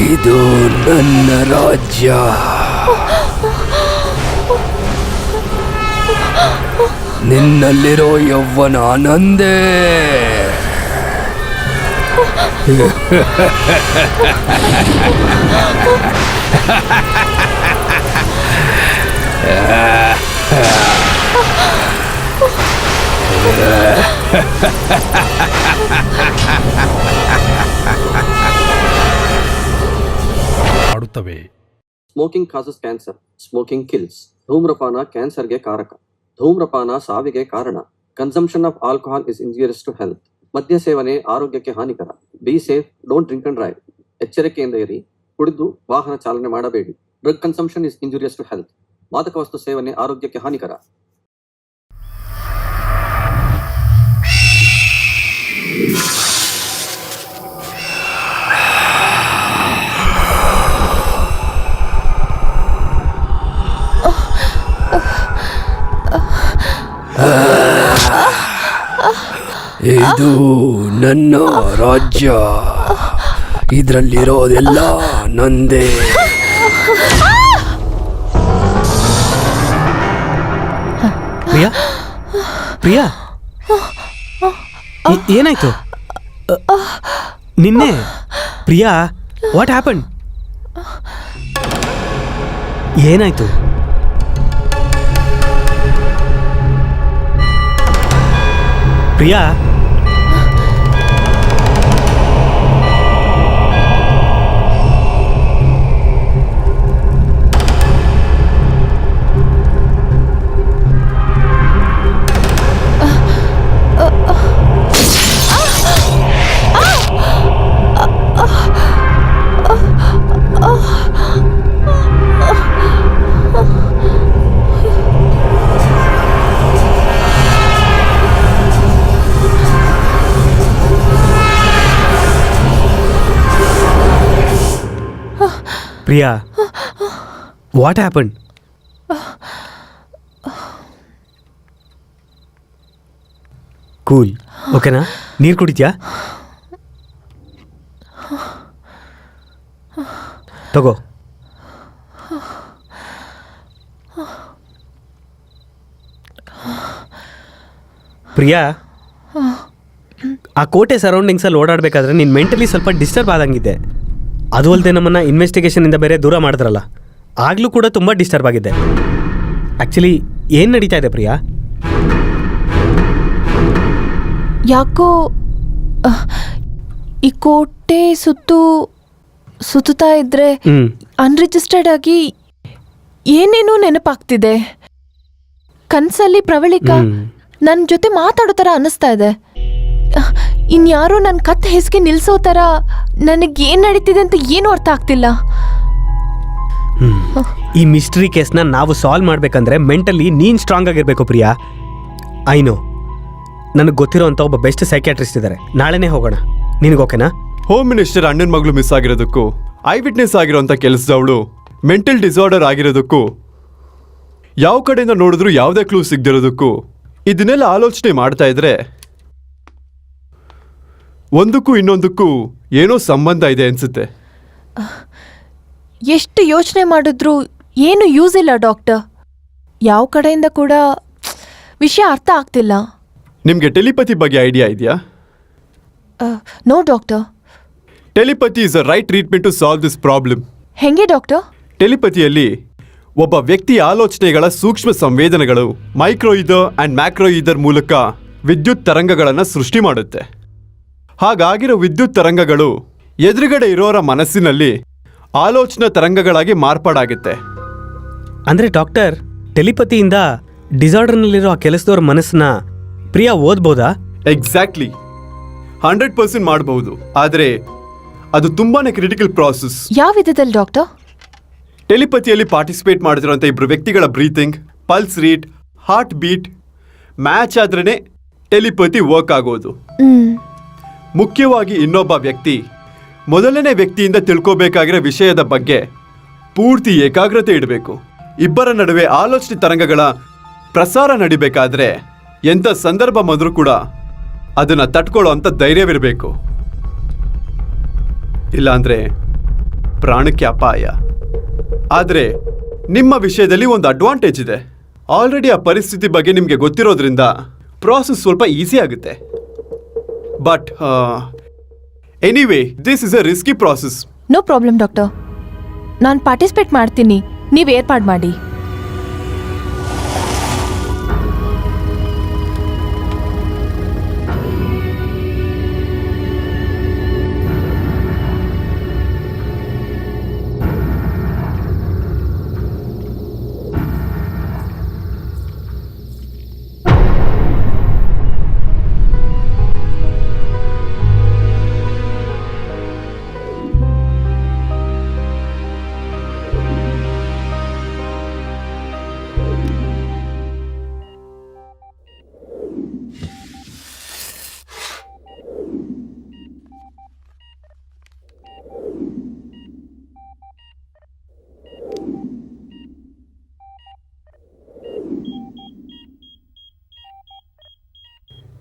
ಇದು ನನ್ನ ರಾಜ್ಯ. ನಿನ್ನಲ್ಲಿರೋ ಯೌವನ ನಂದೇ. Smoking causes cancer. Smoking kills. ಧೂಮ್ರಪಾನ ಕ್ಯಾನ್ಸರ್ಗೆ ಕಾರಕ. ಧೂಮ್ರಪಾನ ಸಾವಿಗೆ ಕಾರಣ. Consumption of alcohol is injurious to health. ಮದ್ಯ ಸೇವನೆ ಆರೋಗ್ಯಕ್ಕೆ ಹಾನಿಕರ. Be safe, don't drink and drive. ಎಚ್ಚರಿಕೆಯಿಂದ ಇರಿ, ಕುಡಿದು ವಾಹನ ಚಾಲನೆ ಮಾಡಬೇಡಿ. Drug consumption is injurious to health. ಮಾದಕ ವಸ್ತು ಸೇವನೆ ಆರೋಗ್ಯಕ್ಕೆ ಹಾನಿಕರ. ಇದು ನನ್ನ ರಾಜ್ಯ. ಇದರಲ್ಲಿರೋದೆಲ್ಲ ನಂದೇ. ಪ್ರಿಯಾ, ಪ್ರಿಯಾ, ಏನಾಯ್ತು ನಿನ್ನೆ? Priya, what happen? ಏನಾಯ್ತು? Priya, Priya, what happen? Cool, ಓಕೆನಾ? ನೀರು ಕುಡಿತ್ಯಾ? ತಗೋ. ಪ್ರಿಯಾ, ಆ ಕೋಟೆ ಸರೌಂಡಿಂಗ್ಸಲ್ಲಿ ಓಡಾಡಬೇಕಾದ್ರೆ ನೀನು ಮೆಂಟಲಿ ಸ್ವಲ್ಪ ಡಿಸ್ಟರ್ಬ್ ಆದಂಗಿದೆ. ಅದು ಅಲ್ಲದೆ ನಮ್ಮನ್ನು ಇನ್ವೆಸ್ಟಿಗೇಷನಿಂದ ಬೇರೆ ದೂರ ಮಾಡಿದ್ರಲ್ಲ, ಆಗಲೂ ಕೂಡ ತುಂಬ ಡಿಸ್ಟರ್ಬ್ ಆಗಿದೆ. ಆ್ಯಕ್ಚುಲಿ ಏನು ನಡೀತಾ ಇದೆ ಪ್ರಿಯಾ? ಯಾಕೋ ಈ ಕೋಟೆ ಸುತ್ತುತ್ತಾ ಇದ್ರೆ ಅನ್ರಿಜಿಸ್ಟರ್ಡ್ ಆಗಿ ಏನೇನೋ ನೆನಪಾಗ್ತಿದೆ. ಕನಸಲ್ಲಿ ಪ್ರವಳಿಕಾ ನನ್ನ ಜೊತೆ ಮಾತಾಡೋ ಥರ ಅನ್ನಿಸ್ತಾ ಇದೆ. ಇನ್ಯಾರೋ ನನ್ನ ಕತ್ತು ಹೆಸ್ಗೆ ನಿಲ್ಸೋ ಥರ. ನನಗೇನು ನಡೀತಿದೆ ಅಂತ ಏನೂ ಅರ್ಥ ಆಗ್ತಿಲ್ಲ. ಈ ಮಿಸ್ಟ್ರಿ ಕೇಸ್ನ ನಾವು ಸಾಲ್ವ್ ಮಾಡಬೇಕಂದ್ರೆ ಮೆಂಟಲಿ ನೀನು ಸ್ಟ್ರಾಂಗ್ ಆಗಿರಬೇಕು ಪ್ರಿಯಾ. ಐನೋ, ನನಗೆ ಗೊತ್ತಿರೋಂಥ ಒಬ್ಬ ಬೆಸ್ಟ್ ಸೈಕ್ಯಾಟ್ರಿಸ್ಟ್ ಇದ್ದಾರೆ. ನಾಳೆನೇ ಹೋಗೋಣ. ನಿನಗೆ ಓಕೆನಾ? ಹೋಮ್ ಮಿನಿಸ್ಟರ್ ಅಣ್ಣನ ಮಗಳು ಮಿಸ್ ಆಗಿರೋದಕ್ಕೂ, ಐ ವಿಟ್ನೆಸ್ ಆಗಿರೋಂಥ ಕೆಲಸದವಳು ಮೆಂಟಲ್ ಡಿಸಾರ್ಡರ್ ಆಗಿರೋದಕ್ಕೂ, ಯಾವ ಕಡೆಯಿಂದ ನೋಡಿದ್ರು ಯಾವುದೇ ಕ್ಲೂ ಸಿಗದಿರೋದಕ್ಕೂ ಇದನ್ನೆಲ್ಲ ಆಲೋಚನೆ ಮಾಡ್ತಾ ಇದ್ರೆ ಒಂದಕ್ಕೂ ಇನ್ನೊಂದಕ್ಕೂ ಏನೋ ಸಂಬಂಧ ಇದೆ ಅನ್ಸುತ್ತೆ. ಎಷ್ಟು ಯೋಚನೆ ಮಾಡಿದ್ರು ಏನು ಯೂಸ್ ಇಲ್ಲ ಡಾಕ್ಟರ್. ಯಾವ ಕಡೆಯಿಂದ ಕೂಡ ವಿಷಯ ಅರ್ಥ ಆಗ್ತಿಲ್ಲ. ನಿಮಗೆ ಟೆಲಿಪತಿ ಬಗ್ಗೆ ಐಡಿಯಾ ಇದೆಯಾ? No doctor. Telepathy is a right treatment to solve this problem. ಹೆಂಗೆ ಡಾಕ್ಟರ್? ಟೆಲಿಪತಿಯಲ್ಲಿ ಒಬ್ಬ ವ್ಯಕ್ತಿಯ ಆಲೋಚನೆಗಳ ಸೂಕ್ಷ್ಮ ಸಂವೇದನೆಗಳು micro ether and macro ether ಮೂಲಕ ವಿದ್ಯುತ್ ತರಂಗಗಳನ್ನು ಸೃಷ್ಟಿ ಮಾಡುತ್ತೆ. ಹಾಗಾಗಿರೋ ವಿದ್ಯುತ್ ತರಂಗಗಳು ಎದುರುಗಡೆ ಇರೋರ ಮನಸ್ಸಿನಲ್ಲಿ ಆಲೋಚನಾ ತರಂಗಗಳಾಗಿ ಮಾರ್ಪಾಡಾಗುತ್ತೆ. ಅಂದರೆ ಡಾಕ್ಟರ್, ಟೆಲಿಪತಿಯಿಂದ ಡಿಸಾರ್ಡರ್ನಲ್ಲಿರೋ ಆ ಕೆಲಸದವ್ರ ಮನಸ್ಸನ್ನ ಪ್ರಿಯಾ ಓದ್ಬೋದಾ? ಎಕ್ಸಾಕ್ಟ್ಲಿ, 100% ಮಾಡಬಹುದು. ಆದರೆ ಅದು ತುಂಬಾನೇ ಕ್ರಿಟಿಕಲ್ ಪ್ರಾಸೆಸ್. ಯಾವ ವಿಧದಲ್ಲಿ ಡಾಕ್ಟರ್? ಟೆಲಿಪತಿಯಲ್ಲಿ ಪಾರ್ಟಿಸಿಪೇಟ್ ಮಾಡ್ತಿರೋಂಥ ಇಬ್ಬರು ವ್ಯಕ್ತಿಗಳ breathing, pulse rate, heart beat match ಆದ್ರೇ ಟೆಲಿಪತಿ ವರ್ಕ್ ಆಗೋದು. ಮುಖ್ಯವಾಗಿ ಇನ್ನೊಬ್ಬ ವ್ಯಕ್ತಿ ಮೊದಲನೇ ವ್ಯಕ್ತಿಯಿಂದ ತಿಳ್ಕೋಬೇಕಾಗಿರೋ ವಿಷಯದ ಬಗ್ಗೆ ಪೂರ್ತಿ ಏಕಾಗ್ರತೆ ಇಡಬೇಕು. ಇಬ್ಬರ ನಡುವೆ ಆಲೋಚನೆ ತರಂಗಗಳ ಪ್ರಸಾರ ನಡಿಬೇಕಾದ್ರೆ ಎಂಥ ಸಂದರ್ಭ ಬಂದರೂ ಕೂಡ ಅದನ್ನು ತಟ್ಕೊಳ್ಳೋ ಅಂಥ ಧೈರ್ಯವಿರಬೇಕು. ಇಲ್ಲಾಂದ್ರೆ ಪ್ರಾಣಕ್ಕೆ ಅಪಾಯ. ಆದರೆ ನಿಮ್ಮ ವಿಷಯದಲ್ಲಿ ಒಂದು ಅಡ್ವಾಂಟೇಜ್ ಇದೆ. ಆಲ್ರೆಡಿ ಆ ಪರಿಸ್ಥಿತಿ ಬಗ್ಗೆ ನಿಮಗೆ ಗೊತ್ತಿರೋದ್ರಿಂದ ಪ್ರಾಸೆಸ್ ಸ್ವಲ್ಪ ಈಸಿ ಆಗುತ್ತೆ. But anyway this is a risky process. No problem doctor, ನಾನು ಪಾರ್ಟಿಸಿಪೇಟ್ ಮಾಡ್ತೀನಿ, ನೀವು ಏರ್ಪಾಡು ಮಾಡಿ.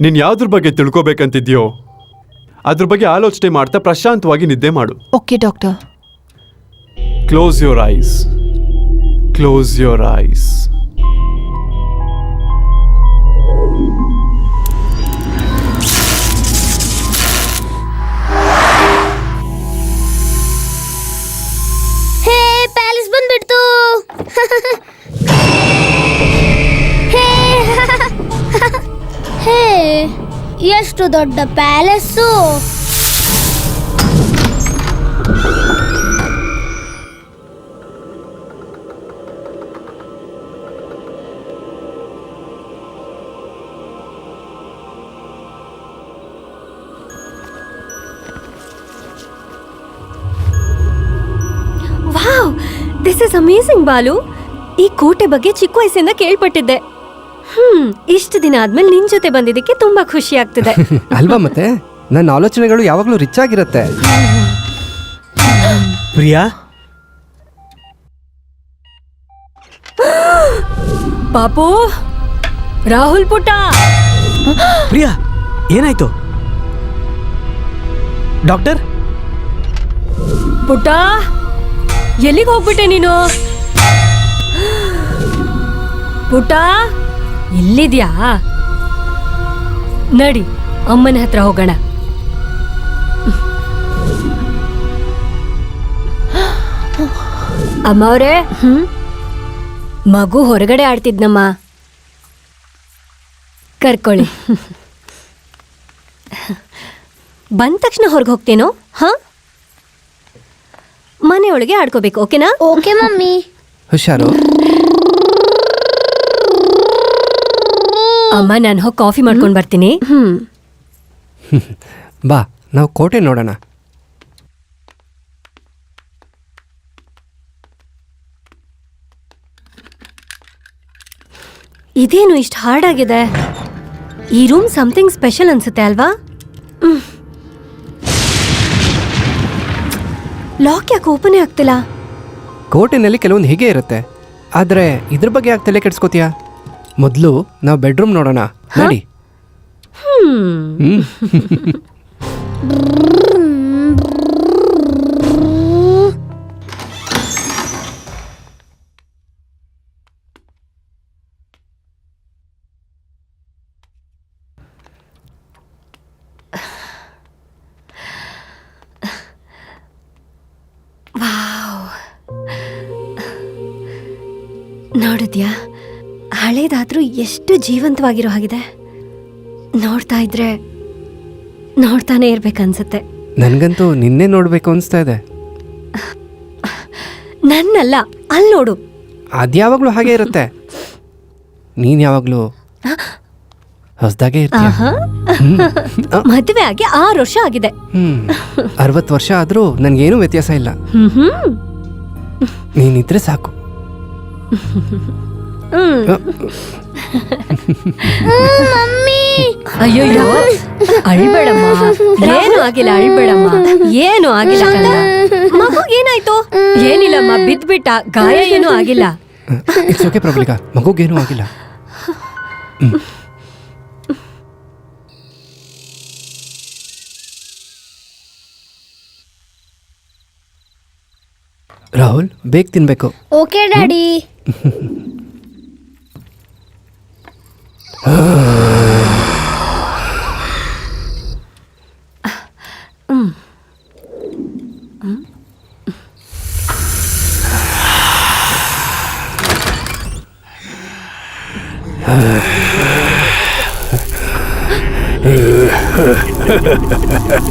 ನೀನು ಯಾವ್ದ್ರ ಬಗ್ಗೆ ತಿಳ್ಕೊಬೇಕಂತಿದ್ಯೋ ಅದ್ರ ಬಗ್ಗೆ ಆಲೋಚನೆ ಮಾಡ್ತಾ ಪ್ರಶಾಂತವಾಗಿ ನಿದ್ದೆ ಮಾಡು. Okay doctor. Close your eyes. Close your eyes. ಹೇ ಪ್ಯಾಲೇಸ್ ಬಂದ್ಬಿಡ್ತು. ಹೇ ಎಷ್ಟು ದೊಡ್ಡ palace. Wow, this is amazing Balu. ಈ ಕೋಟೆ ಬಗ್ಗೆ ಚಿಕ್ಕ ವಯಸ್ಸಿಂದ ಕೇಳ್ಪಟ್ಟಿದ್ದೆ. ಇಷ್ಟು ದಿನ ಆದ್ಮೇಲೆ ನಿನ್ ಜೊತೆ ಬಂದಿದ್ದಕ್ಕೆ ತುಂಬಾ ಖುಷಿ ಆಗ್ತಿದೆ. ಅಲ್ವಾ? ಮತ್ತೆ ನನ್ನ ಆಲೋಚನೆಗಳು ಯಾವಾಗಲೂ ರಿಚ್ ಆಗಿರುತ್ತೆ. ಪ್ರಿಯಾ, ಪಾಪು, ರಾಹುಲ್ ಪುಟ್ಟ. ಪ್ರಿಯಾ, ಏನಾಯ್ತು? ಡಾಕ್ಟರ್? ಪುಟ್ಟ, ಎಲ್ಲಿಗೆ ಹೋಗ್ಬಿಟ್ಟೆ ನೀನು? ಪುಟ್ಟ, ಇಲ್ಲಿದ್ಯಾ? ನಡಿ, ಅಮ್ಮನ ಹತ್ರ ಹೋಗೋಣ. ಅಮ್ಮ ಅವ್ರೆ, ಮಗು ಹೊರಗಡೆ ಆಡ್ತಿದ್ನಮ್ಮ, ಕರ್ಕೊಳ್ಳಿ. ಬಂದ ತಕ್ಷಣ ಹೊರಗೆ ಹೋಗ್ತೇನೋ? ಹಾ, ಮನೆಯೊಳಗೆ ಆಡ್ಕೋಬೇಕು, ಓಕೆನಾ? Okay mummy. ಹುಷಾರು. ಅಮ್ಮ, ನಾನು ಹೋಗಿ ಕಾಫಿ ಮಾಡ್ಕೊಂಡು ಬರ್ತೀನಿ. ಬಾ, ನಾವು ಕೋಟೆ ನೋಡೋಣ. ಇದೇನು ಇಷ್ಟು ಹಾರ್ಡ್ ಆಗಿದೆ? ಈ ರೂಮ್ ಸಮಥಿಂಗ್ ಸ್ಪೆಷಲ್ ಅನ್ಸುತ್ತೆ ಅಲ್ವಾ? ಲಾಕ್ ಯಾಕೆ ಓಪನೇ ಆಗ್ತಿಲ್ಲ? ಕೋಟೆನಲ್ಲಿ ಕೆಲವೊಂದು ಹೀಗೆ ಇರುತ್ತೆ, ಆದರೆ ಇದ್ರ ಬಗ್ಗೆ ಯಾಕೆ ತಲೆ ಕೆಡ್ಸ್ಕೋತೀಯಾ? ಮೊದಲು ನಾವು ಬೆಡ್ರೂಮ್ ನೋಡೋಣ, ನಡಿ. ನೋಡಿದ್ಯಾ, ಹಳೇದಾದ್ರೂ ಎಷ್ಟು ಜೀವಂತವಾಗಿರೋ ಹಾಗಿದೆ. ನೋಡ್ತಾ ಇದ್ರೆ ನೋಡ್ತಾನೆ ಇರ್ಬೇಕನ್ಸುತ್ತೆ. ನನಗಂತೂ ನಿನ್ನೆ ನೋಡಬೇಕು ಅನಿಸ್ತಾ ಇದೆ. ನನ್ನಲ್ಲ, ಅಲ್ಲಿ ನೋಡು. ಅದ್ಯಾವಾಗಲೂ ಹಾಗೆ ಇರುತ್ತೆ. ನೀನು ಯಾವಾಗಲೂ ಹೊಸದಾಗೆ ಇರ್ತೀಯ. ಮದುವೆ ಆಗಿ 6 ವರ್ಷ ಆಗಿದೆ. 60 ವರ್ಷ ಆದರೂ ನನಗೇನು ವ್ಯತ್ಯಾಸ ಇಲ್ಲ. ನೀನಿದ್ರೆ ಸಾಕು. ಮಮ್ಮಿ, ಅಯ್ಯೋ, ಅಳ್ಬೇಡಮ್ಮ, ಏನು ಆಗಿಲ್ಲ, ಅಳ್ಬೇಡಮ್ಮ, ಏನು ಆಗಿಲ್ಲ. ಮಗು ಏನಾಯ್ತು? ಏನಿಲ್ಲಮ್ಮ, ಬಿದ್ಬಿಟ್ಟ, ಗಾಯ ಏನೂ ಆಗಿಲ್ಲ. ಇಟ್ಸ್ ಓಕೆ ಪ್ರಬಲಿಕಾ, ಮಗುಗೇನೂ ಆಗಿಲ್ಲ. ರಾಹುಲ್ ಬೇಗ ತಿನ್ಬೇಕು. Okay daddy.